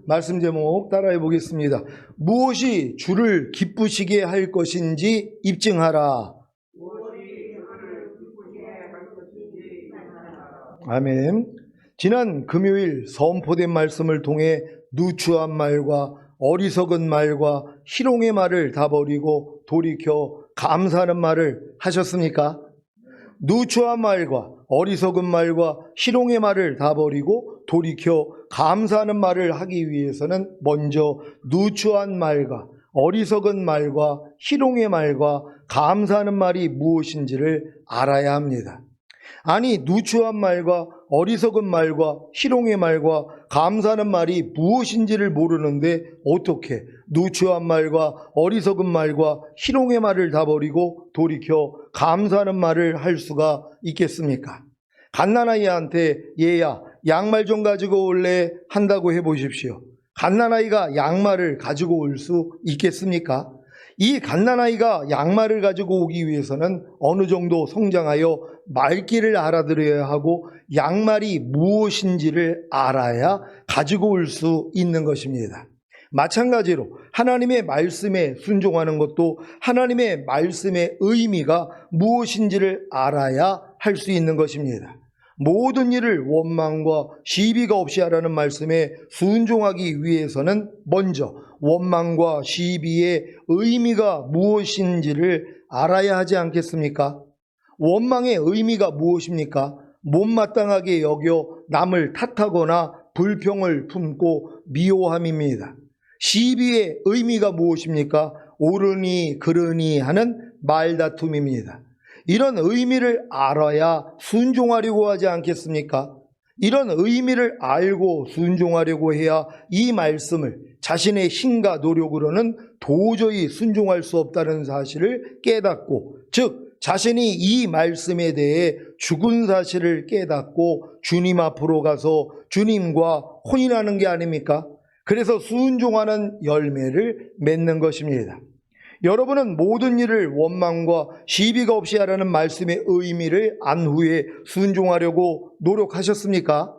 말씀 제목 따라해 보겠습니다. 무엇이 주를 기쁘시게 할 것인지 입증하라. 아멘. 지난 금요일 선포된 말씀을 통해 누추한 말과 어리석은 말과 희롱의 말을 다 버리고 돌이켜 감사하는 말을 하셨습니까? 누추한 말과 어리석은 말과 희롱의 말을 다 버리고 돌이켜 감사하는 말을 하기 위해서는 먼저 누추한 말과 어리석은 말과 희롱의 말과 감사하는 말이 무엇인지를 알아야 합니다. 아니, 누추한 말과 어리석은 말과 희롱의 말과 감사하는 말이 무엇인지를 모르는데 어떻게 누추한 말과 어리석은 말과 희롱의 말을 다 버리고 돌이켜 감사하는 말을 할 수가 있겠습니까? 갓난아이한테 얘야 양말 좀 가지고 올래 한다고 해보십시오. 갓난아이가 양말을 가지고 올 수 있겠습니까? 이 갓난아이가 양말을 가지고 오기 위해서는 어느 정도 성장하여 말귀를 알아들어야 하고 양말이 무엇인지를 알아야 가지고 올 수 있는 것입니다. 마찬가지로 하나님의 말씀에 순종하는 것도 하나님의 말씀의 의미가 무엇인지를 알아야 할 수 있는 것입니다. 모든 일을 원망과 시비가 없이 하라는 말씀에 순종하기 위해서는 먼저 원망과 시비의 의미가 무엇인지를 알아야 하지 않겠습니까? 원망의 의미가 무엇입니까? 못마땅하게 여겨 남을 탓하거나 불평을 품고 미워함입니다. 시비의 의미가 무엇입니까? 옳으니 그르니 하는 말다툼입니다. 이런 의미를 알아야 순종하려고 하지 않겠습니까? 이런 의미를 알고 순종하려고 해야 이 말씀을 자신의 힘과 노력으로는 도저히 순종할 수 없다는 사실을 깨닫고, 즉 자신이 이 말씀에 대해 죽은 사실을 깨닫고 주님 앞으로 가서 주님과 혼인하는 게 아닙니까? 그래서 순종하는 열매를 맺는 것입니다. 여러분은 모든 일을 원망과 시비가 없이 하라는 말씀의 의미를 안 후에 순종하려고 노력하셨습니까?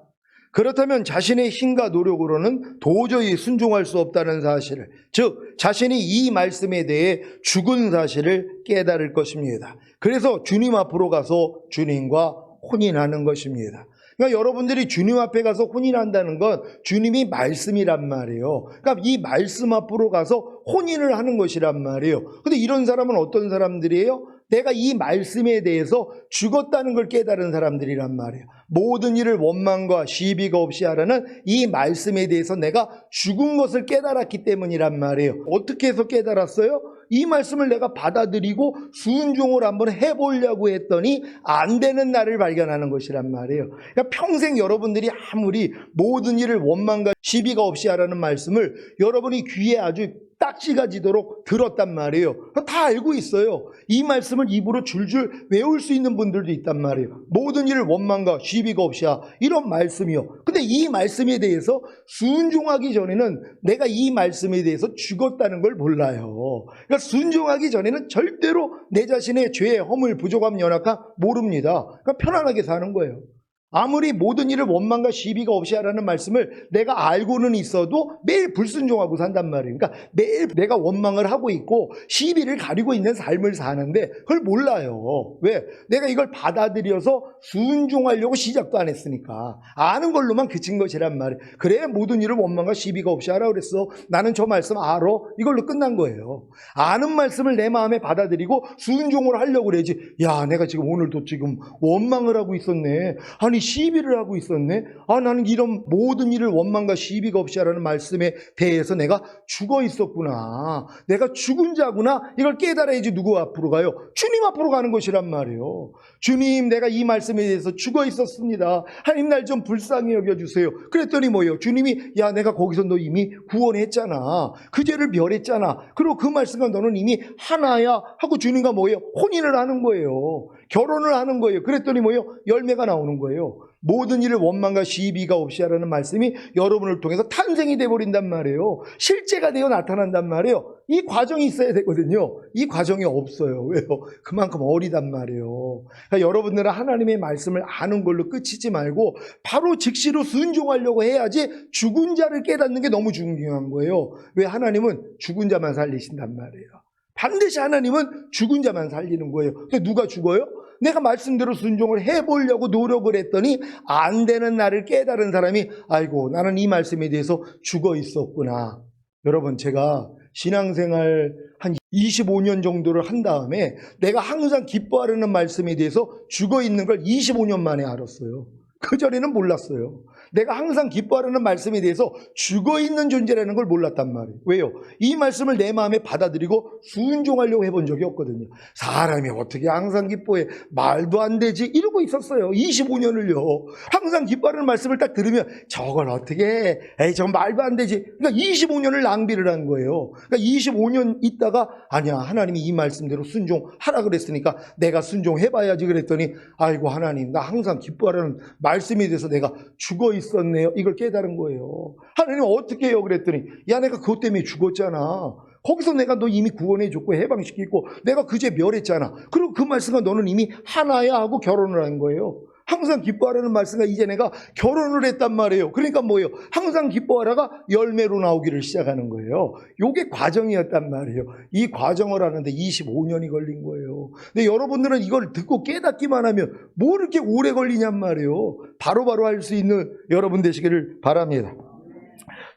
그렇다면 자신의 힘과 노력으로는 도저히 순종할 수 없다는 사실을, 즉 자신이 이 말씀에 대해 죽은 사실을 깨달을 것입니다. 그래서 주님 앞으로 가서 주님과 혼인하는 것입니다. 그러니까 여러분들이 주님 앞에 가서 혼인한다는 건 주님이 말씀이란 말이에요. 그러니까 이 말씀 앞으로 가서 혼인을 하는 것이란 말이에요. 근데 이런 사람은 어떤 사람들이에요? 내가 이 말씀에 대해서 죽었다는 걸 깨달은 사람들이란 말이에요. 모든 일을 원망과 시비가 없이 하라는 이 말씀에 대해서 내가 죽은 것을 깨달았기 때문이란 말이에요. 어떻게 해서 깨달았어요? 이 말씀을 내가 받아들이고 순종을 한번 해보려고 했더니 안 되는 나를 발견하는 것이란 말이에요. 그러니까 평생 여러분들이 아무리 모든 일을 원망과 시비가 없이 하라는 말씀을 여러분이 귀에 아주 딱지가 지도록 들었단 말이에요. 다 알고 있어요. 이 말씀을 입으로 줄줄 외울 수 있는 분들도 있단 말이에요. 모든 일을 원망과 시비가 없이 하, 이런 말씀이요. 근데 이 말씀에 대해서 순종하기 전에는 내가 이 말씀에 대해서 죽었다는 걸 몰라요. 그러니까 순종하기 전에는 절대로 내 자신의 죄, 허물, 부족함, 연약함 모릅니다. 그러니까 편안하게 사는 거예요. 아무리 모든 일을 원망과 시비가 없이 하라는 말씀을 내가 알고는 있어도 매일 불순종하고 산단 말이에요. 그러니까 매일 내가 원망을 하고 있고 시비를 가리고 있는 삶을 사는데 그걸 몰라요. 왜? 내가 이걸 받아들여서 순종하려고 시작도 안 했으니까. 아는 걸로만 그친 것이란 말이에요. 그래 모든 일을 원망과 시비가 없이 하라 그랬어. 나는 저 말씀 알아. 이걸로 끝난 거예요. 아는 말씀을 내 마음에 받아들이고 순종을 하려고 그래야지. 야, 내가 지금 오늘도 지금 원망을 하고 있었네. 아니 시비를 하고 있었네. 나는 이런 모든 일을 원망과 시비가 없이 하라는 말씀에 대해서 내가 죽어 있었구나. 내가 죽은 자구나. 이걸 깨달아야지 누구 앞으로 가요? 주님 앞으로 가는 것이란 말이에요. 주님, 내가 이 말씀에 대해서 죽어 있었습니다. 하나님 날 좀 불쌍히 여겨주세요. 그랬더니 뭐예요? 주님이 야, 내가 거기서 너 이미 구원했잖아. 그 죄를 멸했잖아. 그리고 그 말씀과 너는 이미 하나야 하고 주님과 뭐예요? 혼인을 하는 거예요. 결혼을 하는 거예요. 그랬더니 뭐예요? 열매가 나오는 거예요. 모든 일을 원망과 시비가 없이 하라는 말씀이 여러분을 통해서 탄생이 돼버린단 말이에요. 실제가 되어 나타난단 말이에요. 이 과정이 있어야 되거든요. 이 과정이 없어요. 왜요? 그만큼 어리단 말이에요. 그러니까 여러분들은 하나님의 말씀을 아는 걸로 끝이지 말고 바로 즉시로 순종하려고 해야지 죽은 자를 깨닫는 게 너무 중요한 거예요. 왜? 하나님은 죽은 자만 살리신단 말이에요. 반드시 하나님은 죽은 자만 살리는 거예요. 근데 누가 죽어요? 내가 말씀대로 순종을 해보려고 노력을 했더니 안 되는 나를 깨달은 사람이 아이고 나는 이 말씀에 대해서 죽어 있었구나. 여러분, 제가 신앙생활 한 25년 정도를 한 다음에 내가 항상 기뻐하려는 말씀에 대해서 죽어 있는 걸 25년 만에 알았어요. 그전에는 몰랐어요. 내가 항상 기뻐하려는 말씀에 대해서 죽어있는 존재라는 걸 몰랐단 말이에요. 왜요? 이 말씀을 내 마음에 받아들이고 순종하려고 해본 적이 없거든요. 사람이 어떻게 항상 기뻐해? 말도 안 되지? 이러고 있었어요. 25년을요. 항상 기뻐하는 말씀을 딱 들으면 저걸 어떻게 해? 에이, 저건 말도 안 되지? 그러니까 25년을 낭비를 한 거예요. 그러니까 25년 있다가 아니야, 하나님이 이 말씀대로 순종하라 그랬으니까 내가 순종해봐야지 그랬더니 아이고 하나님, 나 항상 기뻐하라는 말씀에 대해서 내가 죽어 있었네요. 이걸 깨달은 거예요. 하나님 어떻게 해요? 그랬더니 야, 내가 그것 때문에 죽었잖아. 거기서 내가 너 이미 구원해줬고 해방시키고 내가 그제 멸했잖아. 그리고 그 말씀과 너는 이미 하나야 하고 결혼을 한 거예요. 항상 기뻐하라는 말씀과 이제 내가 결혼을 했단 말이에요. 그러니까 뭐예요? 항상 기뻐하라가 열매로 나오기를 시작하는 거예요. 요게 과정이었단 말이에요. 이 과정을 하는데 25년이 걸린 거예요. 근데 여러분들은 이걸 듣고 깨닫기만 하면 뭐 이렇게 오래 걸리냔 말이에요. 바로바로 할 수 있는 여러분 되시기를 바랍니다.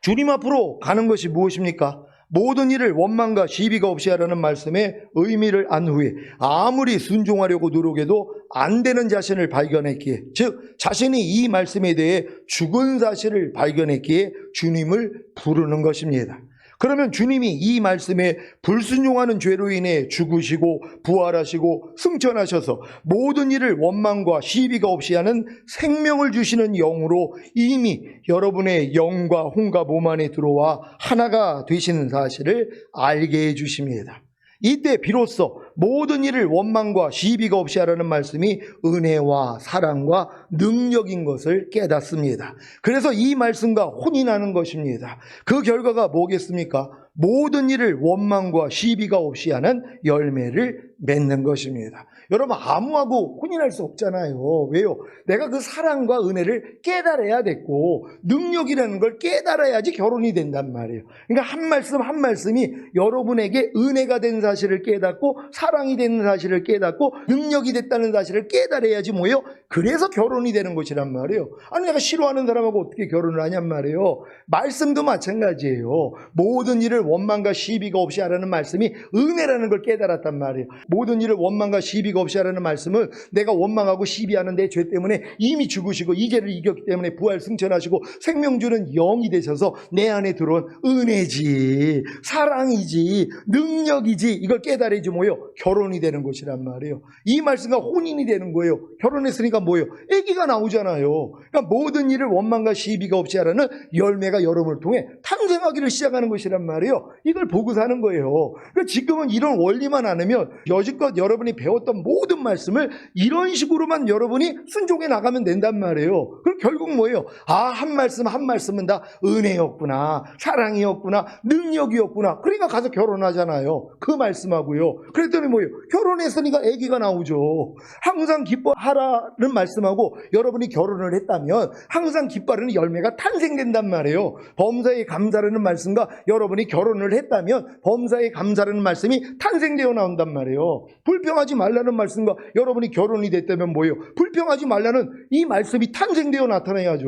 주님 앞으로 가는 것이 무엇입니까? 모든 일을 원망과 시비가 없이 하라는 말씀의 의미를 안 후에 아무리 순종하려고 노력해도 안 되는 자신을 발견했기에, 즉 자신이 이 말씀에 대해 죽은 사실을 발견했기에 주님을 부르는 것입니다. 그러면 주님이 이 말씀에 불순종하는 죄로 인해 죽으시고 부활하시고 승천하셔서 모든 일을 원망과 시비가 없이 하는 생명을 주시는 영으로 이미 여러분의 영과 혼과 몸 안에 들어와 하나가 되시는 사실을 알게 해주십니다. 이때 비로소 모든 일을 원망과 시비가 없이 하라는 말씀이 은혜와 사랑과 능력인 것을 깨닫습니다. 그래서 이 말씀과 혼이 나는 것입니다. 그 결과가 뭐겠습니까? 모든 일을 원망과 시비가 없이 하는 열매를 맺는 것입니다. 여러분, 아무하고 혼이 날 수 없잖아요. 왜요? 내가 그 사랑과 은혜를 깨달아야 됐고 능력이라는 걸 깨달아야지 결혼이 된단 말이에요. 그러니까 한 말씀 한 말씀이 여러분에게 은혜가 된 사실을 깨닫고 사랑이 된 사실을 깨닫고 능력이 됐다는 사실을 깨달아야지 뭐예요? 그래서 결혼이 되는 것이란 말이에요. 아니, 내가 싫어하는 사람하고 어떻게 결혼을 하냔 말이에요. 말씀도 마찬가지예요. 모든 일을 원망과 시비가 없이 하라는 말씀이 은혜라는 걸 깨달았단 말이에요. 모든 일을 원망과 시비가 없이 하라는 말씀은 내가 원망하고 시비하는 내 죄 때문에 이미 죽으시고 이 죄를 이겼기 때문에 부활 승천하시고 생명 주는 영이 되셔서 내 안에 들어온 은혜지, 사랑이지, 능력이지, 이걸 깨달아야지 뭐예요? 결혼이 되는 것이란 말이에요. 이 말씀과 혼인이 되는 거예요. 결혼했으니까 뭐예요? 아기가 나오잖아요. 그러니까 모든 일을 원망과 시비가 없이 하라는 열매가 여러분을 통해 탄생하기를 시작하는 것이란 말이에요. 이걸 보고 사는 거예요. 그러니까 지금은 이런 원리만 않으면 여지껏 여러분이 배웠던 모든 말씀을 이런 식으로만 여러분이 순종해 나가면 된단 말이에요. 그럼 결국 뭐예요? 아, 한 말씀 한 말씀은 다 은혜였구나, 사랑이었구나, 능력이었구나. 그러니까 가서 결혼하잖아요. 그 말씀하고요. 그랬더니 뭐예요? 결혼했으니까 아기가 나오죠. 항상 기뻐하라는 말씀하고 여러분이 결혼을 했다면 항상 기뻐하는 열매가 탄생된단 말이에요. 범사에 감사라는 말씀과 여러분이 결혼을 했다면 범사에 감사라는 말씀이 탄생되어 나온단 말이에요. 불평하지 말라는 말씀과 여러분이 결혼이 됐다면 뭐예요? 불평하지 말라는 이 말씀이 탄생되어 나타나야죠.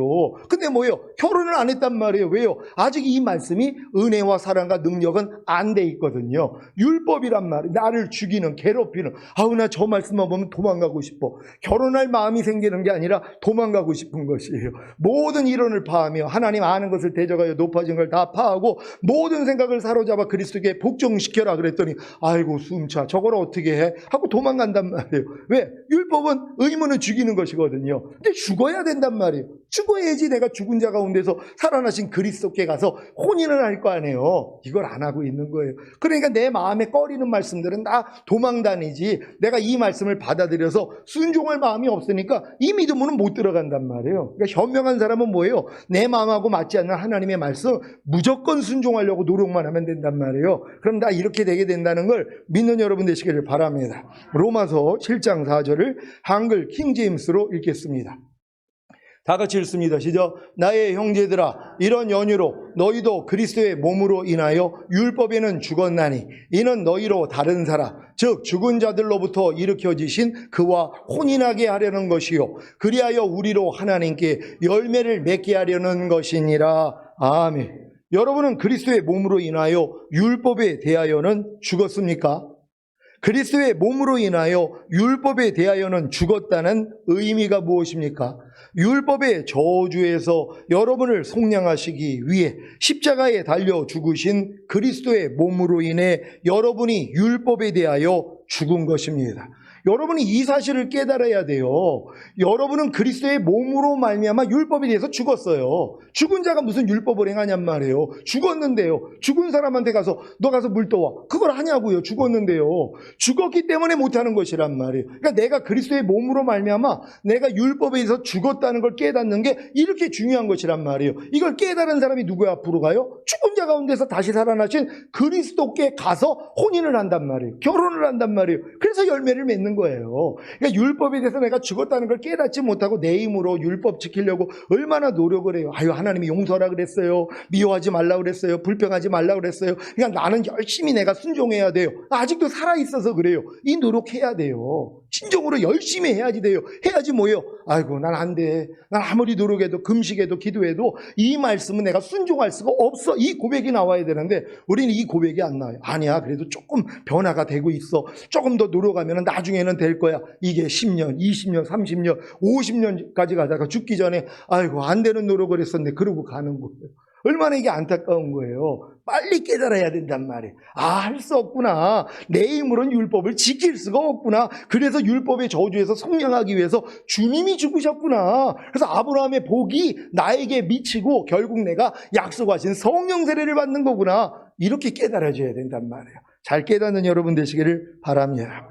근데 뭐예요? 결혼을 안 했단 말이에요. 왜요? 아직 이 말씀이 은혜와 사랑과 능력은 안 돼 있거든요. 율법이란 말이 나를 죽이는, 괴롭히는, 아우 나 저 말씀만 보면 도망가고 싶어. 결혼할 마음이 생기는 게 아니라 도망가고 싶은 것이에요. 모든 이론을 파하며 하나님 아는 것을 대적하여 높아진 걸 다 파하고 모든 생각을 사로잡아 그리스도께 복종시켜라 그랬더니 아이고 숨차, 저걸 어떻게 해? 하고 도망간단 한단 말이에요. 왜? 율법은 의무는 죽이는 것이거든요. 근데 죽어야 된단 말이에요. 죽어야지 내가 죽은 자 가운데서 살아나신 그리스도께 가서 혼인을 할 거 아니에요. 이걸 안 하고 있는 거예요. 그러니까 내 마음에 꺼리는 말씀들은 다 도망다니지, 내가 이 말씀을 받아들여서 순종할 마음이 없으니까 이 믿음으로는 못 들어간단 말이에요. 그러니까 현명한 사람은 뭐예요? 내 마음하고 맞지 않는 하나님의 말씀 무조건 순종하려고 노력만 하면 된단 말이에요. 그럼 다 이렇게 되게 된다는 걸 믿는 여러분 되시기를 바랍니다. 로마서 7장 4절을 한글 킹제임스로 읽겠습니다. 다 같이 읽습니다. 시작. 나의 형제들아, 이런 연유로 너희도 그리스도의 몸으로 인하여 율법에는 죽었나니 이는 너희로 다른 사람, 즉 죽은 자들로부터 일으켜지신 그와 혼인하게 하려는 것이요 그리하여 우리로 하나님께 열매를 맺게 하려는 것이니라. 아멘. 여러분은 그리스도의 몸으로 인하여 율법에 대하여는 죽었습니까? 그리스도의 몸으로 인하여 율법에 대하여는 죽었다는 의미가 무엇입니까? 율법의 저주에서 여러분을 속량하시기 위해 십자가에 달려 죽으신 그리스도의 몸으로 인해 여러분이 율법에 대하여 죽은 것입니다. 여러분이 이 사실을 깨달아야 돼요. 여러분은 그리스도의 몸으로 말미암아 율법에 대해서 죽었어요. 죽은 자가 무슨 율법을 행하냔 말이에요. 죽었는데요. 죽은 사람한테 가서 너 가서 물 떠와. 그걸 하냐고요. 죽었는데요. 죽었기 때문에 못하는 것이란 말이에요. 그러니까 내가 그리스도의 몸으로 말미암아 내가 율법에 대해서 죽었다는 걸 깨닫는 게 이렇게 중요한 것이란 말이에요. 이걸 깨달은 사람이 누구의 앞으로 가요? 죽은 자 가운데서 다시 살아나신 그리스도께 가서 혼인을 한단 말이에요. 결혼을 한단 말이에요. 그래서 열매를 맺는 거예요. 그러니까 율법에 대해서 내가 죽었다는 걸 깨닫지 못하고 내 힘으로 율법 지키려고 얼마나 노력을 해요. 아유, 하나님이 용서하라 그랬어요. 미워하지 말라 그랬어요. 불평하지 말라 그랬어요. 그러니까 나는 열심히 내가 순종해야 돼요. 아직도 살아있어서 그래요. 이 노력해야 돼요. 진정으로 열심히 해야지 돼요. 해야지 뭐예요? 아이고, 난 안 돼. 난 아무리 노력해도 금식해도 기도해도 이 말씀은 내가 순종할 수가 없어. 이 고백이 나와야 되는데 우리는 이 고백이 안 나와요. 아니야, 그래도 조금 변화가 되고 있어. 조금 더 노력하면 나중에는 될 거야. 이게 10년, 20년, 30년, 50년까지 가다가 죽기 전에 아이고, 안 되는 노력을 했었는데 그러고 가는 거예요. 얼마나 이게 안타까운 거예요. 빨리 깨달아야 된단 말이에요. 아, 할 수 없구나. 내 힘으로는 율법을 지킬 수가 없구나. 그래서 율법의 저주에서 속량하기 위해서 주님이 죽으셨구나. 그래서 아브라함의 복이 나에게 미치고 결국 내가 약속하신 성령 세례를 받는 거구나. 이렇게 깨달아줘야 된단 말이에요. 잘 깨닫는 여러분 되시기를 바랍니다.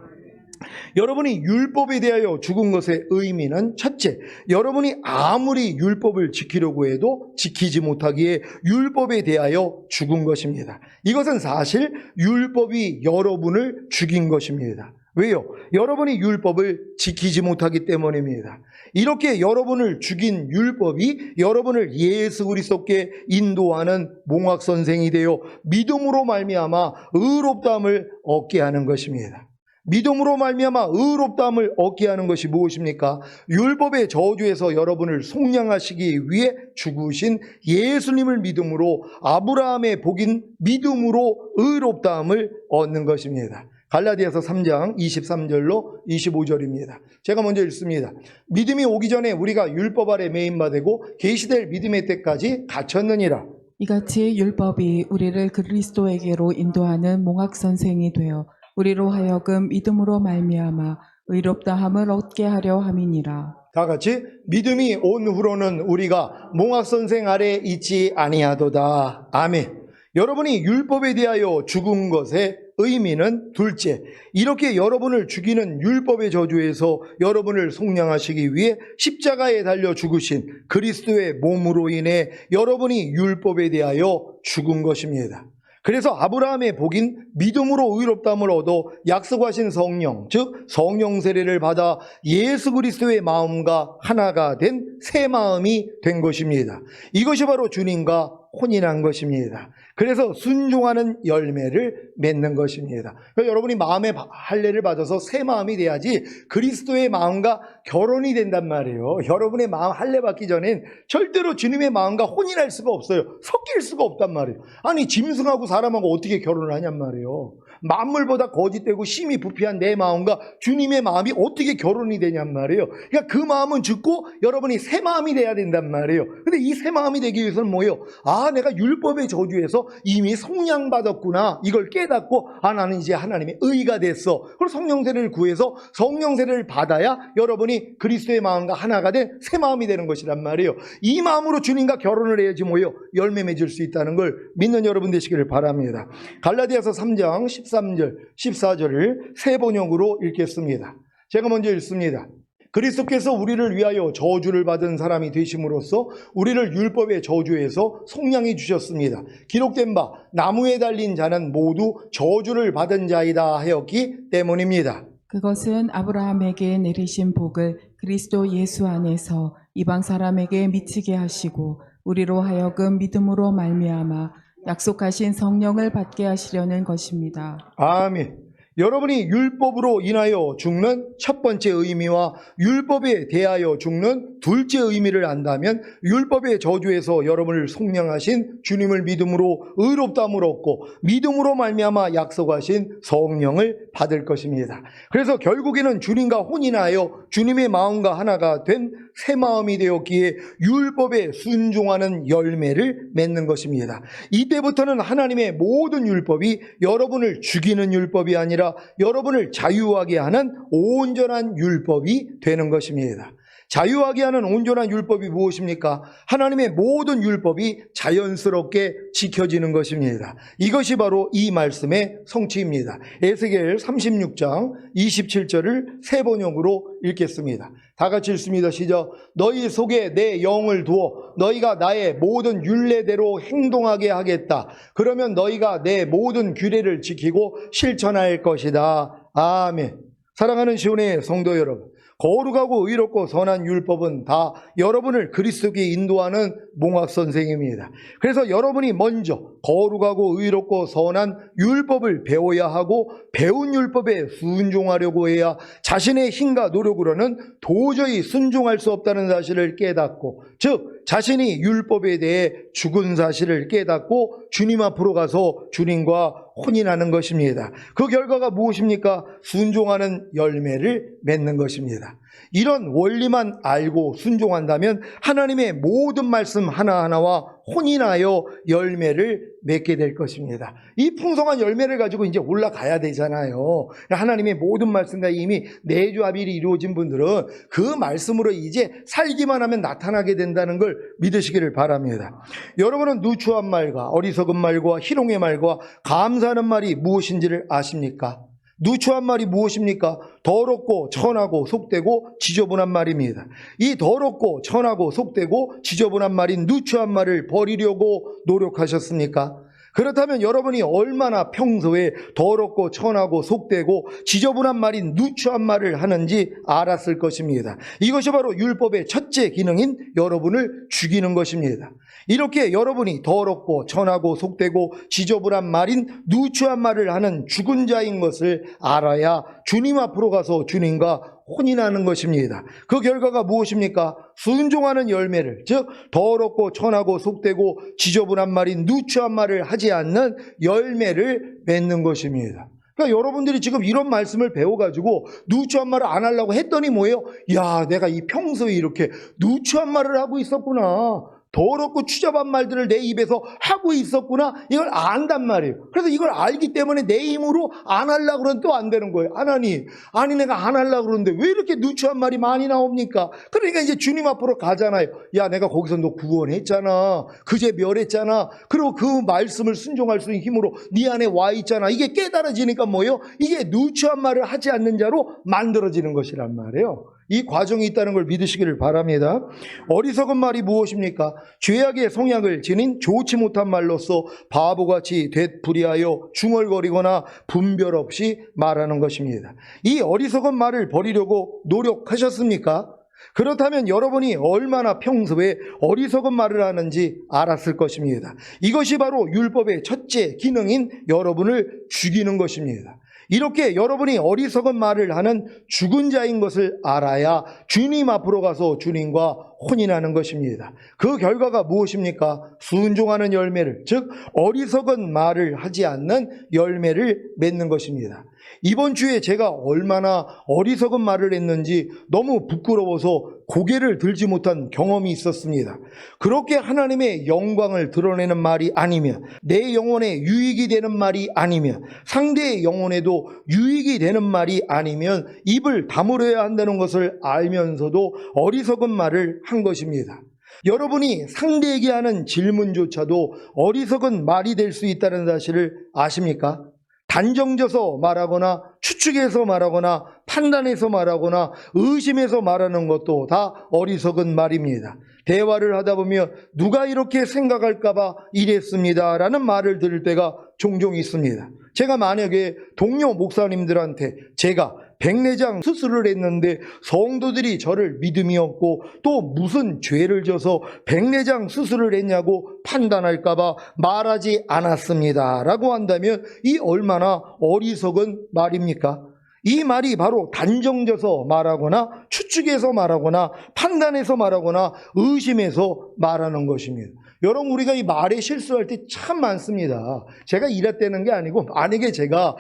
여러분이 율법에 대하여 죽은 것의 의미는 첫째, 여러분이 아무리 율법을 지키려고 해도 지키지 못하기에 율법에 대하여 죽은 것입니다. 이것은 사실 율법이 여러분을 죽인 것입니다. 왜요? 여러분이 율법을 지키지 못하기 때문입니다. 이렇게 여러분을 죽인 율법이 여러분을 예수 그리스도께 인도하는 몽학선생이 되어 믿음으로 말미암아 의롭다함을 얻게 하는 것입니다. 믿음으로 말미암아 의롭다함을 얻게 하는 것이 무엇입니까? 율법의 저주에서 여러분을 속량하시기 위해 죽으신 예수님을 믿음으로 아브라함의 복인 믿음으로 의롭다함을 얻는 것입니다. 갈라디아서 3장 23절로 25절입니다. 제가 먼저 읽습니다. 믿음이 오기 전에 우리가 율법 아래 매인바 되고 계시될 믿음의 때까지 갇혔느니라. 이같이 율법이 우리를 그리스도에게로 인도하는 몽학선생이 되어 우리로 하여금 믿음으로 말미암아 의롭다함을 얻게 하려 함이니라. 다 같이 믿음이 온 후로는 우리가 몽학선생 아래 있지 아니하도다. 아멘. 여러분이 율법에 대하여 죽은 것의 의미는 둘째, 이렇게 여러분을 죽이는 율법의 저주에서 여러분을 속량하시기 위해 십자가에 달려 죽으신 그리스도의 몸으로 인해 여러분이 율법에 대하여 죽은 것입니다. 그래서 아브라함의 복인 믿음으로 의롭다함을 얻어 약속하신 성령, 즉 성령 세례를 받아 예수 그리스도의 마음과 하나가 된 새 마음이 된 것입니다. 이것이 바로 주님과 혼인한 것입니다. 그래서 순종하는 열매를 맺는 것입니다. 그러니까 여러분이 마음의 할례를 받아서 새 마음이 돼야지 그리스도의 마음과 결혼이 된단 말이에요. 여러분의 마음 할례 받기 전엔 절대로 주님의 마음과 혼인할 수가 없어요. 섞일 수가 없단 말이에요. 아니, 짐승하고 사람하고 어떻게 결혼을 하냔 말이에요. 만물보다 거짓되고 심히 부패한 내 마음과 주님의 마음이 어떻게 결혼이 되냔 말이에요. 그러니까 그 마음은 죽고 여러분이 새 마음이 돼야 된단 말이에요. 근데 이 새 마음이 되기 위해서는 뭐예요? 아, 내가 율법의 저주에서 이미 속량받았구나. 이걸 깨닫고 나는 이제 하나님의 의가 됐어. 그리고 성령세를 구해서 성령세를 받아야 여러분이 그리스도의 마음과 하나가 된 새 마음이 되는 것이란 말이에요. 이 마음으로 주님과 결혼을 해야지 뭐예요? 열매 맺을 수 있다는 걸 믿는 여러분 되시기를 바랍니다. 갈라디아서 3장 13절, 14절을 새 번역으로 읽겠습니다. 제가 먼저 읽습니다. 그리스도께서 우리를 위하여 저주를 받은 사람이 되심으로써 우리를 율법의 저주에서 속량해 주셨습니다. 기록된 바 나무에 달린 자는 모두 저주를 받은 자이다 하였기 때문입니다. 그것은 아브라함에게 내리신 복을 그리스도 예수 안에서 이방 사람에게 미치게 하시고 우리로 하여금 믿음으로 말미암아 약속하신 성령을 받게 하시려는 것입니다. 아멘. 여러분이 율법으로 인하여 죽는 첫 번째 의미와 율법에 대하여 죽는 둘째 의미를 안다면 율법의 저주에서 여러분을 속량하신 주님을 믿음으로 의롭다함을 얻고 믿음으로 말미암아 약속하신 성령을 받을 것입니다. 그래서 결국에는 주님과 혼인하여 주님의 마음과 하나가 된 새 마음이 되었기에 율법에 순종하는 열매를 맺는 것입니다. 이때부터는 하나님의 모든 율법이 여러분을 죽이는 율법이 아니라 여러분을 자유하게 하는 온전한 율법이 되는 것입니다. 자유하게 하는 온전한 율법이 무엇입니까? 하나님의 모든 율법이 자연스럽게 지켜지는 것입니다. 이것이 바로 이 말씀의 성취입니다. 에스겔 36장 27절을 세 번역으로 읽겠습니다. 다 같이 읽습니다. 시작. 너희 속에 내 영을 두어 너희가 나의 모든 율례대로 행동하게 하겠다. 그러면 너희가 내 모든 규례를 지키고 실천할 것이다. 아멘. 사랑하는 시온의 성도 여러분, 거룩하고 의롭고 선한 율법은 다 여러분을 그리스도께 인도하는 몽학 선생입니다. 그래서 여러분이 먼저 거룩하고 의롭고 선한 율법을 배워야 하고 배운 율법에 순종하려고 해야 자신의 힘과 노력으로는 도저히 순종할 수 없다는 사실을 깨닫고, 즉 자신이 율법에 대해 죽은 사실을 깨닫고 주님 앞으로 가서 주님과 혼인하는 것입니다. 그 결과가 무엇입니까? 순종하는 열매를 맺는 것입니다. 이런 원리만 알고 순종한다면 하나님의 모든 말씀 하나하나와 혼인하여 열매를 맺게 될 것입니다. 이 풍성한 열매를 가지고 이제 올라가야 되잖아요. 하나님의 모든 말씀과 이미 내조합일이 이루어진 분들은 그 말씀으로 이제 살기만 하면 나타나게 된다는 걸 믿으시기를 바랍니다. 여러분은 누추한 말과 어리석은 말과 희롱의 말과 감사하는 말이 무엇인지를 아십니까? 누추한 말이 무엇입니까? 더럽고 천하고 속되고 지저분한 말입니다. 이 더럽고 천하고 속되고 지저분한 말인 누추한 말을 버리려고 노력하셨습니까? 그렇다면 여러분이 얼마나 평소에 더럽고 천하고 속되고 지저분한 말인 누추한 말을 하는지 알았을 것입니다. 이것이 바로 율법의 첫째 기능인 여러분을 죽이는 것입니다. 이렇게 여러분이 더럽고 천하고 속되고 지저분한 말인 누추한 말을 하는 죽은 자인 것을 알아야 주님 앞으로 가서 주님과 혼인하는 것입니다. 그 결과가 무엇입니까? 순종하는 열매를, 즉 더럽고 천하고 속되고 지저분한 말인 누추한 말을 하지 않는 열매를 맺는 것입니다. 그러니까 여러분들이 지금 이런 말씀을 배워가지고 누추한 말을 안 하려고 했더니 뭐예요? 야, 내가 이 평소에 이렇게 누추한 말을 하고 있었구나. 더럽고 추잡한 말들을 내 입에서 하고 있었구나. 이걸 안단 말이에요. 그래서 이걸 알기 때문에 내 힘으로 안 하려고 그러면 또 안 되는 거예요. 하나님, 아니 내가 안 하려고 그러는데 왜 이렇게 누추한 말이 많이 나옵니까? 그러니까 이제 주님 앞으로 가잖아요. 야, 내가 거기서 너 구원했잖아. 그제 멸했잖아. 그리고 그 말씀을 순종할 수 있는 힘으로 네 안에 와 있잖아. 이게 깨달아지니까 뭐예요? 이게 누추한 말을 하지 않는 자로 만들어지는 것이란 말이에요. 이 과정이 있다는 걸 믿으시기를 바랍니다. 어리석은 말이 무엇입니까? 죄악의 성향을 지닌 좋지 못한 말로서 바보같이 되풀이하여 중얼거리거나 분별 없이 말하는 것입니다. 이 어리석은 말을 버리려고 노력하셨습니까? 그렇다면 여러분이 얼마나 평소에 어리석은 말을 하는지 알았을 것입니다. 이것이 바로 율법의 첫째 기능인 여러분을 죽이는 것입니다. 이렇게 여러분이 어리석은 말을 하는 죽은 자인 것을 알아야 주님 앞으로 가서 주님과 혼인하는 것입니다. 그 결과가 무엇입니까? 순종하는 열매를, 즉 어리석은 말을 하지 않는 열매를 맺는 것입니다. 이번 주에 제가 얼마나 어리석은 말을 했는지 너무 부끄러워서 고개를 들지 못한 경험이 있었습니다. 그렇게 하나님의 영광을 드러내는 말이 아니면, 내 영혼에 유익이 되는 말이 아니면, 상대의 영혼에도 유익이 되는 말이 아니면 입을 다물어야 한다는 것을 알면서도 어리석은 말을 한 것입니다. 여러분이 상대에게 하는 질문조차도 어리석은 말이 될 수 있다는 사실을 아십니까? 단정져서 말하거나 추측해서 말하거나 판단해서 말하거나 의심해서 말하는 것도 다 어리석은 말입니다. 대화를 하다 보면 누가 이렇게 생각할까봐 이랬습니다 라는 말을 들을 때가 종종 있습니다. 제가 만약에 동료 목사님들한테 제가 백내장 수술을 했는데 성도들이 저를 믿음이 없고 또 무슨 죄를 져서 백내장 수술을 했냐고 판단할까봐 말하지 않았습니다 라고 한다면 이 얼마나 어리석은 말입니까? 이 말이 바로 단정져서 말하거나 추측해서 말하거나 판단해서 말하거나 의심해서 말하는 것입니다. 여러분, 우리가 이 말에 실수할 때 참 많습니다. 제가 이랬다는 게 아니고, 만약에 제가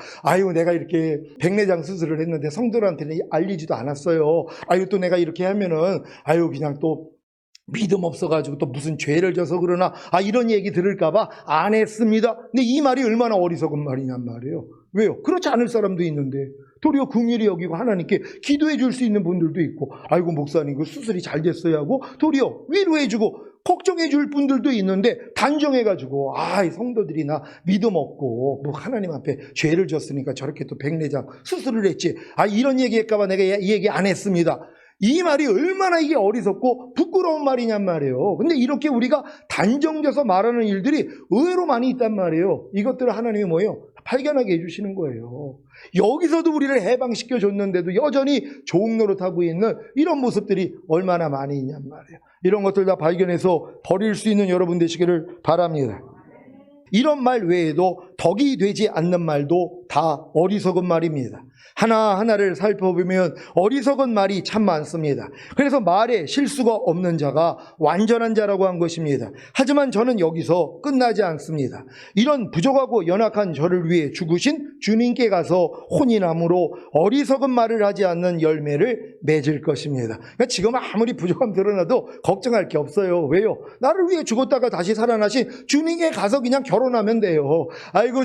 내가 이렇게 백내장 수술을 했는데 성도들한테는 알리지도 않았어요. 또 내가 이렇게 하면은 그냥 또 믿음 없어가지고 또 무슨 죄를 져서 그러나 이런 얘기 들을까봐 안 했습니다. 근데 이 말이 얼마나 어리석은 말이냔 말이에요. 왜요? 그렇지 않을 사람도 있는데 도리어 긍휼히 여기고 하나님께 기도해 줄 수 있는 분들도 있고, 목사님 그 수술이 잘 됐어야 하고 도리어 위로해 주고 걱정해 줄 분들도 있는데, 단정해가지고 성도들이 나 믿음 없고 하나님 앞에 죄를 졌으니까 저렇게 또 백내장 수술을 했지, 이런 얘기 할까봐 내가 이 얘기 안 했습니다. 이 말이 얼마나 이게 어리석고 부끄러운 말이냔 말이에요. 근데 이렇게 우리가 단정져서 말하는 일들이 의외로 많이 있단 말이에요. 이것들을 하나님이 뭐예요? 발견하게 해주시는 거예요. 여기서도 우리를 해방시켜 줬는데도 여전히 좋은 노릇하고 있는 이런 모습들이 얼마나 많이 있냔 말이에요. 이런 것들 다 발견해서 버릴 수 있는 여러분 되시기를 바랍니다. 이런 말 외에도 덕이 되지 않는 말도 다 어리석은 말입니다. 하나하나를 살펴보면 어리석은 말이 참 많습니다. 그래서 말에 실수가 없는 자가 완전한 자라고 한 것입니다. 하지만 저는 여기서 끝나지 않습니다. 이런 부족하고 연약한 저를 위해 죽으신 주님께 가서 혼인함으로 어리석은 말을 하지 않는 열매를 맺을 것입니다. 그러니까 지금 아무리 부족함 드러나도 걱정할 게 없어요. 왜요? 나를 위해 죽었다가 다시 살아나신 주님께 가서 그냥 결혼하면 돼요.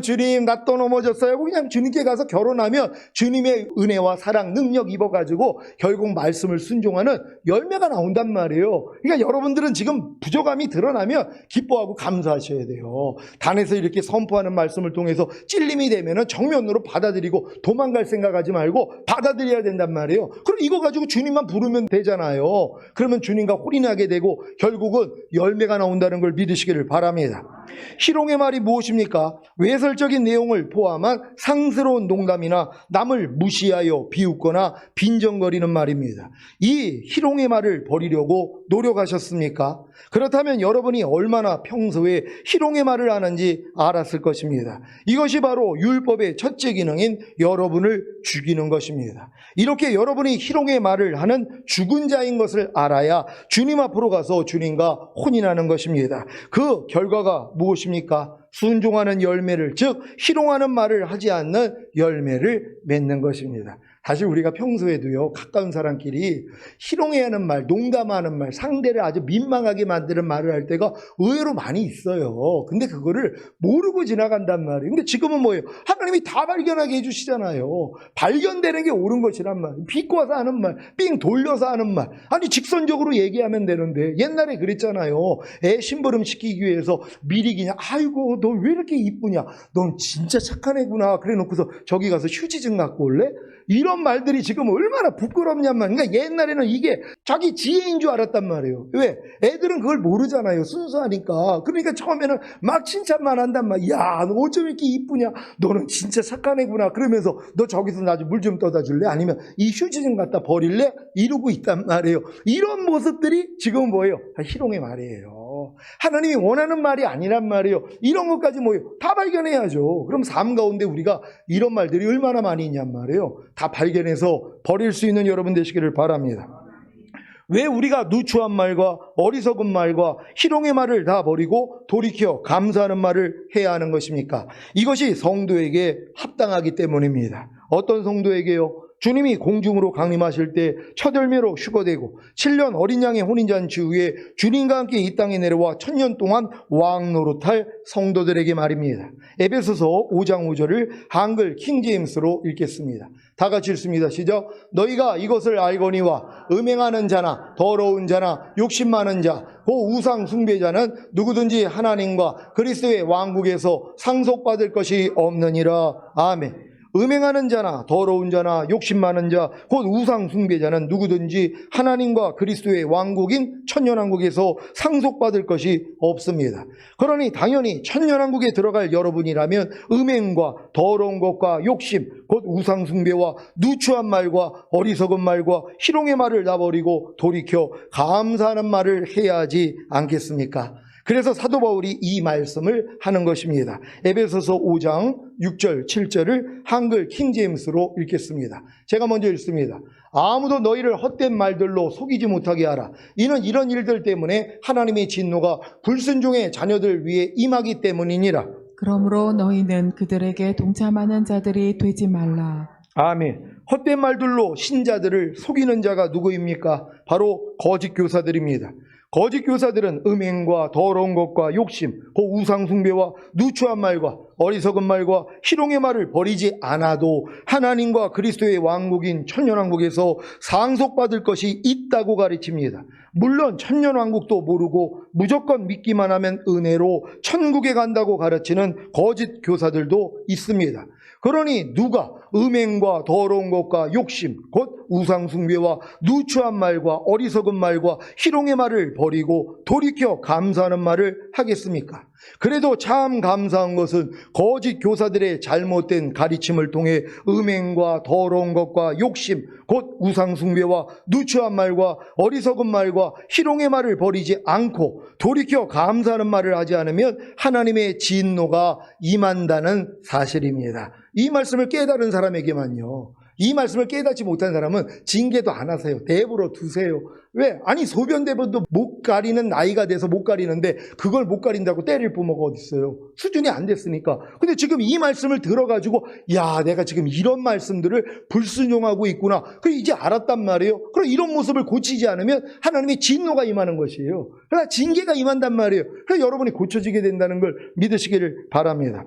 주님 나 또 넘어졌어요. 그냥 주님께 가서 결혼하면 주님의 은혜와 사랑, 능력 입어가지고 결국 말씀을 순종하는 열매가 나온단 말이에요. 그러니까 여러분들은 지금 부족함이 드러나면 기뻐하고 감사하셔야 돼요. 단에서 이렇게 선포하는 말씀을 통해서 찔림이 되면 정면으로 받아들이고 도망갈 생각하지 말고 받아들여야 된단 말이에요. 그럼 이거 가지고 주님만 부르면 되잖아요. 그러면 주님과 혼인하게 되고 결국은 열매가 나온다는 걸 믿으시기를 바랍니다. 희롱의 말이 무엇입니까? 외설적인 내용을 포함한 상스러운 농담이나 남을 무시하여 비웃거나 빈정거리는 말입니다. 이 희롱의 말을 버리려고 노력하셨습니까? 그렇다면 여러분이 얼마나 평소에 희롱의 말을 하는지 알았을 것입니다. 이것이 바로 율법의 첫째 기능인 여러분을 죽이는 것입니다. 이렇게 여러분이 희롱의 말을 하는 죽은 자인 것을 알아야 주님 앞으로 가서 주님과 혼인하는 것입니다. 그 결과가 무엇입니까? 순종하는 열매를, 즉 희롱하는 말을 하지 않는 열매를 맺는 것입니다. 사실 우리가 평소에도요, 가까운 사람끼리 희롱해야 하는 말, 농담하는 말, 상대를 아주 민망하게 만드는 말을 할 때가 의외로 많이 있어요. 근데 그거를 모르고 지나간단 말이에요. 근데 지금은 뭐예요? 하나님이 다 발견하게 해주시잖아요. 발견되는 게 옳은 것이란 말, 비꼬아서 하는 말, 삥 돌려서 하는 말, 직선적으로 얘기하면 되는데, 옛날에 그랬잖아요. 애 심부름 시키기 위해서 미리 그냥 너 왜 이렇게 이쁘냐, 넌 진짜 착한 애구나, 그래 놓고서 저기 가서 휴지 좀 갖고 올래? 이런 말들이 지금 얼마나 부끄럽냔 말이에요. 그러니까 옛날에는 이게 자기 지혜인 줄 알았단 말이에요. 왜? 애들은 그걸 모르잖아요. 순수하니까. 그러니까 처음에는 막 칭찬만 한단 말이야. 야, 너 어쩜 이렇게 이쁘냐? 너는 진짜 착한 애구나. 그러면서 너 저기서 나 좀 물 좀 떠다 줄래? 아니면 이 휴지 좀 갖다 버릴래? 이러고 있단 말이에요. 이런 모습들이 지금 뭐예요? 다 희롱의 말이에요. 하나님이 원하는 말이 아니란 말이에요. 이런 것까지 다 발견해야죠. 그럼 삶 가운데 우리가 이런 말들이 얼마나 많이 있냔 말이에요. 다 발견해서 버릴 수 있는 여러분 되시기를 바랍니다. 왜 우리가 누추한 말과 어리석은 말과 희롱의 말을 다 버리고 돌이켜 감사하는 말을 해야 하는 것입니까? 이것이 성도에게 합당하기 때문입니다. 어떤 성도에게요? 주님이 공중으로 강림하실 때 첫 열매로 휴거되고 7년 어린 양의 혼인잔치 후에 주님과 함께 이 땅에 내려와 1000년 동안 왕 노릇할 성도들에게 말입니다. 에베소서 5장 5절을 한글 킹제임스로 읽겠습니다. 다 같이 읽습니다. 시작. 너희가 이것을 알거니와 음행하는 자나 더러운 자나 욕심 많은 자 그 우상 숭배자는 누구든지 하나님과 그리스도의 왕국에서 상속받을 것이 없느니라. 아멘. 음행하는 자나 더러운 자나 욕심 많은 자 곧 우상 숭배자는 누구든지 하나님과 그리스도의 왕국인 천년왕국에서 상속받을 것이 없습니다. 그러니 당연히 천년왕국에 들어갈 여러분이라면 음행과 더러운 것과 욕심 곧 우상 숭배와 누추한 말과 어리석은 말과 희롱의 말을 다 버리고 돌이켜 감사하는 말을 해야 하지 않겠습니까? 그래서 사도 바울이 이 말씀을 하는 것입니다. 에베소서 5장 6절 7절을 한글 킹제임스로 읽겠습니다. 제가 먼저 읽습니다. 아무도 너희를 헛된 말들로 속이지 못하게 하라. 이는 이런 일들 때문에 하나님의 진노가 불순종의 자녀들 위에 임하기 때문이니라. 그러므로 너희는 그들에게 동참하는 자들이 되지 말라. 아멘. 헛된 말들로 신자들을 속이는 자가 누구입니까? 바로 거짓 교사들입니다. 거짓 교사들은 음행과 더러운 것과 욕심, 그 우상 숭배와 누추한 말과 어리석은 말과 희롱의 말을 버리지 않아도 하나님과 그리스도의 왕국인 천년왕국에서 상속받을 것이 있다고 가르칩니다. 물론 천년왕국도 모르고 무조건 믿기만 하면 은혜로 천국에 간다고 가르치는 거짓 교사들도 있습니다. 그러니 누가 음행과 더러운 것과 욕심, 곧 우상 숭배와 누추한 말과 어리석은 말과 희롱의 말을 버리고 돌이켜 감사하는 말을 하겠습니까? 그래도 참 감사한 것은 거짓 교사들의 잘못된 가르침을 통해 음행과 더러운 것과 욕심, 곧 우상 숭배와 누추한 말과 어리석은 말과 희롱의 말을 버리지 않고 돌이켜 감사하는 말을 하지 않으면 하나님의 진노가 임한다는 사실입니다. 이 말씀을 깨달은 사람에게만요. 이 말씀을 깨닫지 못한 사람은 징계도 안 하세요. 내버려 두세요. 왜? 아니 소변대본도 못 가리는 나이가 돼서 못 가리는데 그걸 못 가린다고 때릴 부모가 어디 있어요? 수준이 안 됐으니까. 근데 지금 이 말씀을 들어가지고 야 내가 지금 이런 말씀들을 불순종하고 있구나. 그래 이제 알았단 말이에요. 그럼 이런 모습을 고치지 않으면 하나님의 진노가 임하는 것이에요. 그러나 징계가 임한단 말이에요. 그래서 여러분이 고쳐지게 된다는 걸 믿으시기를 바랍니다.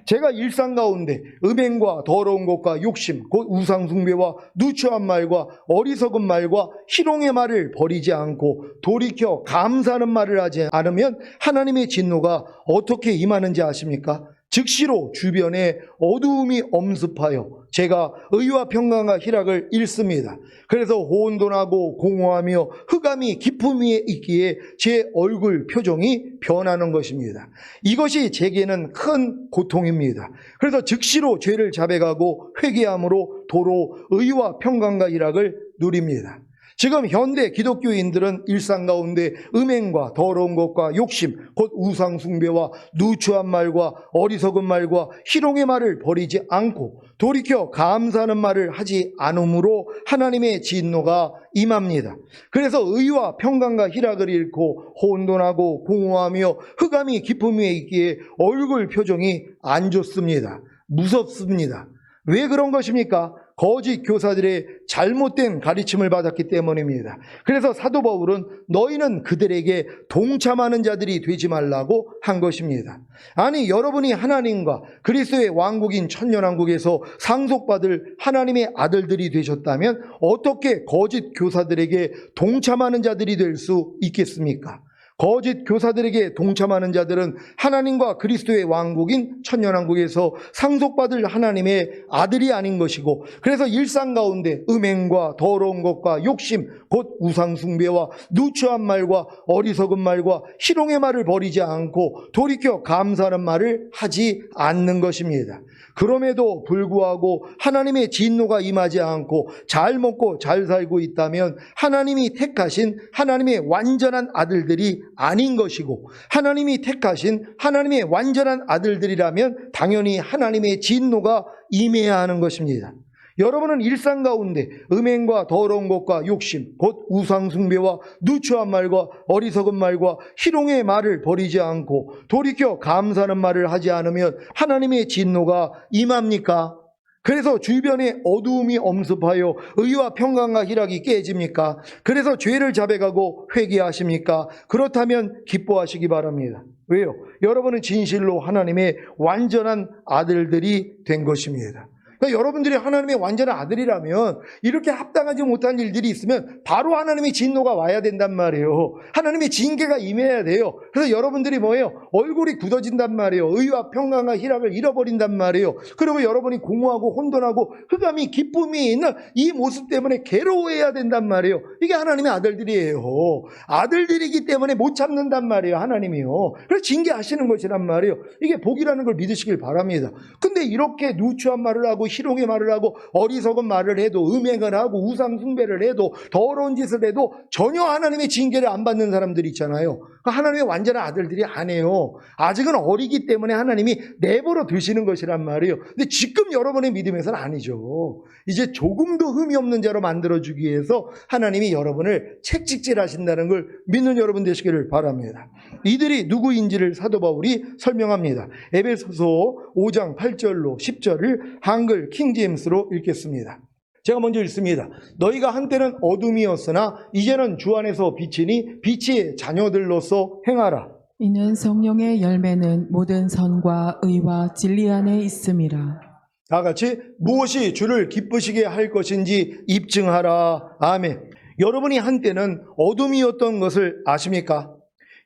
제가 일상 가운데 음행과 더러운 것과 욕심, 곧 우상 숭배와 누추한 말과 어리석은 말과 희롱의 말을 버리지 않고 돌이켜 감사하는 말을 하지 않으면 하나님의 진노가 어떻게 임하는지 아십니까? 즉시로 주변에 어두움이 엄습하여 제가 의와 평강과 희락을 잃습니다. 그래서 혼돈하고 공허하며 흑암이 깊음 위에 있기에 제 얼굴 표정이 변하는 것입니다. 이것이 제게는 큰 고통입니다. 그래서 즉시로 죄를 자백하고 회개함으로 도로 의와 평강과 희락을 누립니다. 지금 현대 기독교인들은 일상 가운데 음행과 더러운 것과 욕심, 곧 우상 숭배와 누추한 말과 어리석은 말과 희롱의 말을 버리지 않고 돌이켜 감사하는 말을 하지 않으므로 하나님의 진노가 임합니다. 그래서 의와 평강과 희락을 잃고 혼돈하고 공허하며 흑암이 깊음 위에 있기에 얼굴 표정이 안 좋습니다. 무섭습니다. 왜 그런 것입니까? 거짓 교사들의 잘못된 가르침을 받았기 때문입니다. 그래서 사도 바울은 너희는 그들에게 동참하는 자들이 되지 말라고 한 것입니다. 아니 여러분이 하나님과 그리스도의 왕국인 천년왕국에서 상속받을 하나님의 아들들이 되셨다면 어떻게 거짓 교사들에게 동참하는 자들이 될 수 있겠습니까? 거짓 교사들에게 동참하는 자들은 하나님과 그리스도의 왕국인 천년왕국에서 상속받을 하나님의 아들이 아닌 것이고, 그래서 일상 가운데 음행과 더러운 것과 욕심, 곧 우상 숭배와 누추한 말과 어리석은 말과 희롱의 말을 버리지 않고 돌이켜 감사하는 말을 하지 않는 것입니다. 그럼에도 불구하고 하나님의 진노가 임하지 않고 잘 먹고 잘 살고 있다면 하나님이 택하신 하나님의 완전한 아들들이 아닌 것이고, 하나님이 택하신 하나님의 완전한 아들들이라면 당연히 하나님의 진노가 임해야 하는 것입니다. 여러분은 일상 가운데 음행과 더러운 것과 욕심, 곧 우상숭배와 누추한 말과 어리석은 말과 희롱의 말을 버리지 않고 돌이켜 감사하는 말을 하지 않으면 하나님의 진노가 임합니까? 그래서 주변에 어두움이 엄습하여 의와 평강과 희락이 깨집니까? 그래서 죄를 자백하고 회개하십니까? 그렇다면 기뻐하시기 바랍니다. 왜요? 여러분은 진실로 하나님의 완전한 아들들이 된 것입니다. 그러니까 여러분들이 하나님의 완전한 아들이라면 이렇게 합당하지 못한 일들이 있으면 바로 하나님의 진노가 와야 된단 말이에요. 하나님의 징계가 임해야 돼요. 그래서 여러분들이 뭐예요? 얼굴이 굳어진단 말이에요. 의와 평강과 희락을 잃어버린단 말이에요. 그리고 여러분이 공허하고 혼돈하고 흑암이 기쁨이 있는 이 모습 때문에 괴로워해야 된단 말이에요. 이게 하나님의 아들들이에요. 아들들이기 때문에 못 참는단 말이에요. 하나님이요. 그래서 징계하시는 것이란 말이에요. 이게 복이라는 걸 믿으시길 바랍니다. 근데 이렇게 누추한 말을 하고 희롱의 말을 하고 어리석은 말을 해도, 음행을 하고 우상 숭배를 해도, 더러운 짓을 해도 전혀 하나님의 징계를 안 받는 사람들이 있잖아요. 하나님의 완전한 아들들이 아니에요. 아직은 어리기 때문에 하나님이 내버려 두시는 것이란 말이에요. 근데 지금 여러분의 믿음에서는 아니죠. 이제 조금도 흠이 없는 자로 만들어주기 위해서 하나님이 여러분을 책찍질하신다는 걸 믿는 여러분 되시기를 바랍니다. 이들이 누구인지를 사도 바울이 설명합니다. 에베소서 5장 8절로 10절을 한글 킹제임스로 읽겠습니다. 제가 먼저 읽습니다. 너희가 한때는 어둠이었으나 이제는 주 안에서 빛이니 빛의 자녀들로서 행하라. 이는 성령의 열매는 모든 선과 의와 진리 안에 있음이라. 다 같이 무엇이 주를 기쁘시게 할 것인지 입증하라. 아멘. 여러분이 한때는 어둠이었던 것을 아십니까?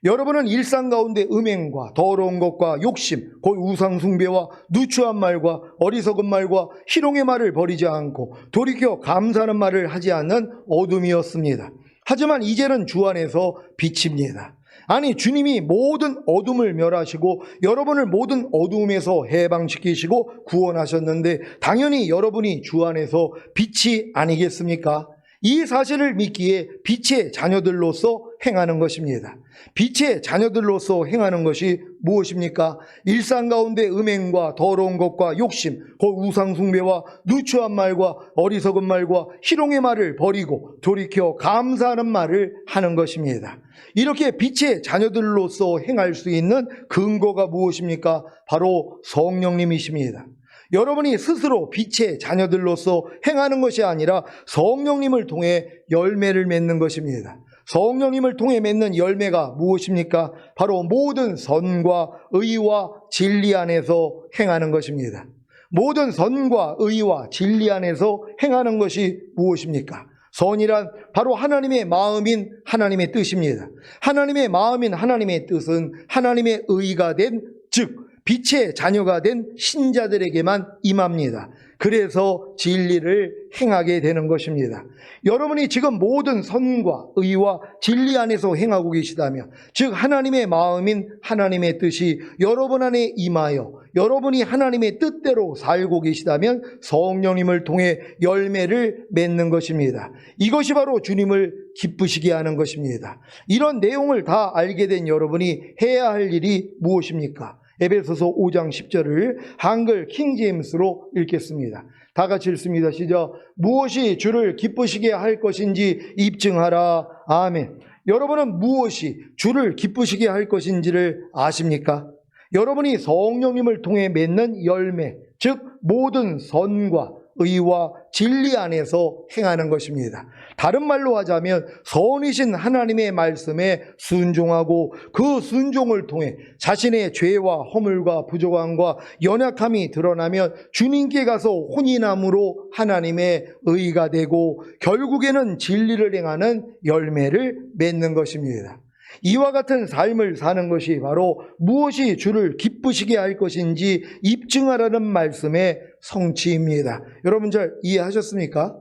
여러분은 일상 가운데 음행과 더러운 것과 욕심, 곧 우상숭배와 누추한 말과 어리석은 말과 희롱의 말을 버리지 않고 돌이켜 감사하는 말을 하지 않는 어둠이었습니다. 하지만 이제는 주 안에서 빛입니다. 아니, 주님이 모든 어둠을 멸하시고 여러분을 모든 어둠에서 해방시키시고 구원하셨는데 당연히 여러분이 주 안에서 빛이 아니겠습니까? 이 사실을 믿기에 빛의 자녀들로서 행하는 것입니다. 빛의 자녀들로서 행하는 것이 무엇입니까? 일상 가운데 음행과 더러운 것과 욕심, 곧 우상숭배와 누추한 말과 어리석은 말과 희롱의 말을 버리고 돌이켜 감사하는 말을 하는 것입니다. 이렇게 빛의 자녀들로서 행할 수 있는 근거가 무엇입니까? 바로 성령님이십니다. 여러분이 스스로 빛의 자녀들로서 행하는 것이 아니라 성령님을 통해 열매를 맺는 것입니다. 성령님을 통해 맺는 열매가 무엇입니까? 바로 모든 선과 의와 진리 안에서 행하는 것입니다. 모든 선과 의와 진리 안에서 행하는 것이 무엇입니까? 선이란 바로 하나님의 마음인 하나님의 뜻입니다. 하나님의 마음인 하나님의 뜻은 하나님의 의가 된, 즉 빛의 자녀가 된 신자들에게만 임합니다. 그래서 진리를 행하게 되는 것입니다. 여러분이 지금 모든 선과 의와 진리 안에서 행하고 계시다면, 즉 하나님의 마음인 하나님의 뜻이 여러분 안에 임하여 여러분이 하나님의 뜻대로 살고 계시다면 성령님을 통해 열매를 맺는 것입니다. 이것이 바로 주님을 기쁘시게 하는 것입니다. 이런 내용을 다 알게 된 여러분이 해야 할 일이 무엇입니까? 에베소서 5장 10절을 한글 킹제임스로 읽겠습니다. 다 같이 읽습니다. 시작. 무엇이 주를 기쁘시게 할 것인지 입증하라. 아멘. 여러분은 무엇이 주를 기쁘시게 할 것인지를 아십니까? 여러분이 성령님을 통해 맺는 열매, 즉 모든 선과 의와 진리 안에서 행하는 것입니다. 다른 말로 하자면 선이신 하나님의 말씀에 순종하고 그 순종을 통해 자신의 죄와 허물과 부족함과 연약함이 드러나면 주님께 가서 혼인함으로 하나님의 의가 되고 결국에는 진리를 행하는 열매를 맺는 것입니다. 이와 같은 삶을 사는 것이 바로 무엇이 주를 기쁘시게 할 것인지 입증하라는 말씀의 성취입니다. 여러분 잘 이해하셨습니까?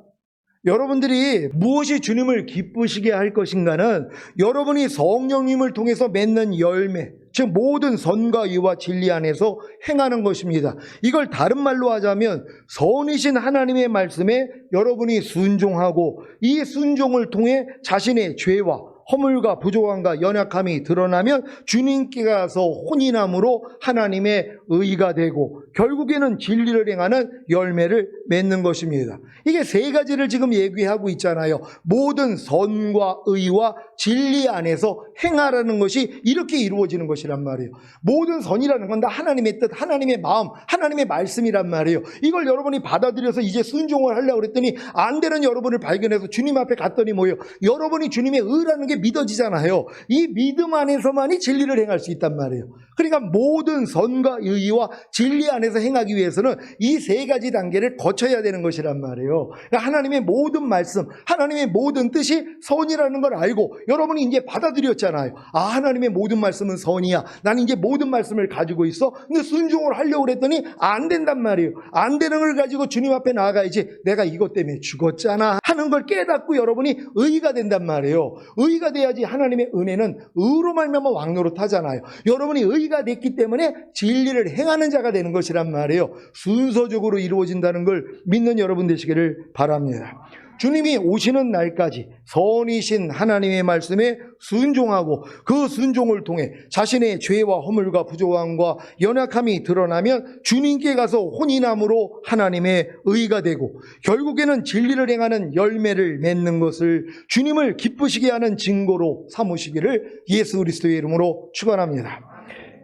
여러분들이 무엇이 주님을 기쁘시게 할 것인가는 여러분이 성령님을 통해서 맺는 열매, 즉 모든 선과 의와 진리 안에서 행하는 것입니다. 이걸 다른 말로 하자면 선이신 하나님의 말씀에 여러분이 순종하고 이 순종을 통해 자신의 죄와 허물과 부족함과 연약함이 드러나면 주님께 가서 혼인함으로 하나님의 의가 되고 결국에는 진리를 행하는 열매를 맺는 것입니다. 이게 세 가지를 지금 얘기하고 있잖아요. 모든 선과 의와 진리 안에서 행하라는 것이 이렇게 이루어지는 것이란 말이에요. 모든 선이라는 건 다 하나님의 뜻, 하나님의 마음, 하나님의 말씀이란 말이에요. 이걸 여러분이 받아들여서 이제 순종을 하려고 그랬더니 안 되는 여러분을 발견해서 주님 앞에 갔더니 뭐예요? 여러분이 주님의 의라는 게 믿어지잖아요. 이 믿음 안에서만이 진리를 행할 수 있단 말이에요. 그러니까 모든 선과 의와 진리 안에서 행하기 위해서는 이 세 가지 단계를 거쳐야 되는 것이란 말이에요. 그러니까 하나님의 모든 말씀, 하나님의 모든 뜻이 선이라는 걸 알고 여러분이 이제 받아들였잖아요. 아, 하나님의 모든 말씀은 선이야. 나는 이제 모든 말씀을 가지고 있어. 근데 순종을 하려고 그랬더니 안 된단 말이에요. 안 되는 걸 가지고 주님 앞에 나아가야지. 내가 이것 때문에 죽었잖아 하는 걸 깨닫고 여러분이 의가 된단 말이에요. 의가 돼야지 하나님의 은혜는 의로 말미암아 왕노릇하잖아요. 여러분이 의가 됐기 때문에 진리를 행하는 자가 되는 것이란 말이에요. 순서적으로 이루어진다는 걸 믿는 여러분 되시기를 바랍니다. 주님이 오시는 날까지 선이신 하나님의 말씀에 순종하고 그 순종을 통해 자신의 죄와 허물과 부족함과 연약함이 드러나면 주님께 가서 혼인함으로 하나님의 의가 되고 결국에는 진리를 행하는 열매를 맺는 것을 주님을 기쁘시게 하는 증거로 삼으시기를 예수 그리스도의 이름으로 축원합니다.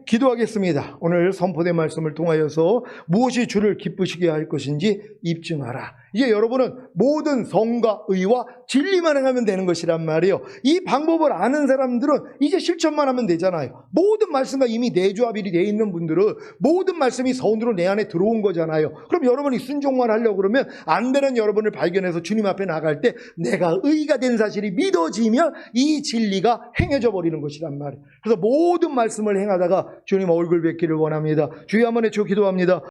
기도하겠습니다. 오늘 선포된 말씀을 통하여서 무엇이 주를 기쁘시게 할 것인지 입증하라. 이제 여러분은 모든 성과 의와 진리만 행하면 되는 것이란 말이에요. 이 방법을 아는 사람들은 이제 실천만 하면 되잖아요. 모든 말씀과 이미 내조합일이 되어 있는 분들은 모든 말씀이 선으로 내 안에 들어온 거잖아요. 그럼 여러분이 순종만 하려고 그러면 안 되는 여러분을 발견해서 주님 앞에 나갈 때 내가 의가 된 사실이 믿어지면 이 진리가 행해져 버리는 것이란 말이에요. 그래서 모든 말씀을 행하다가 주님 얼굴 뵙기를 원합니다. 주여 한번 외쳐 기도합니다.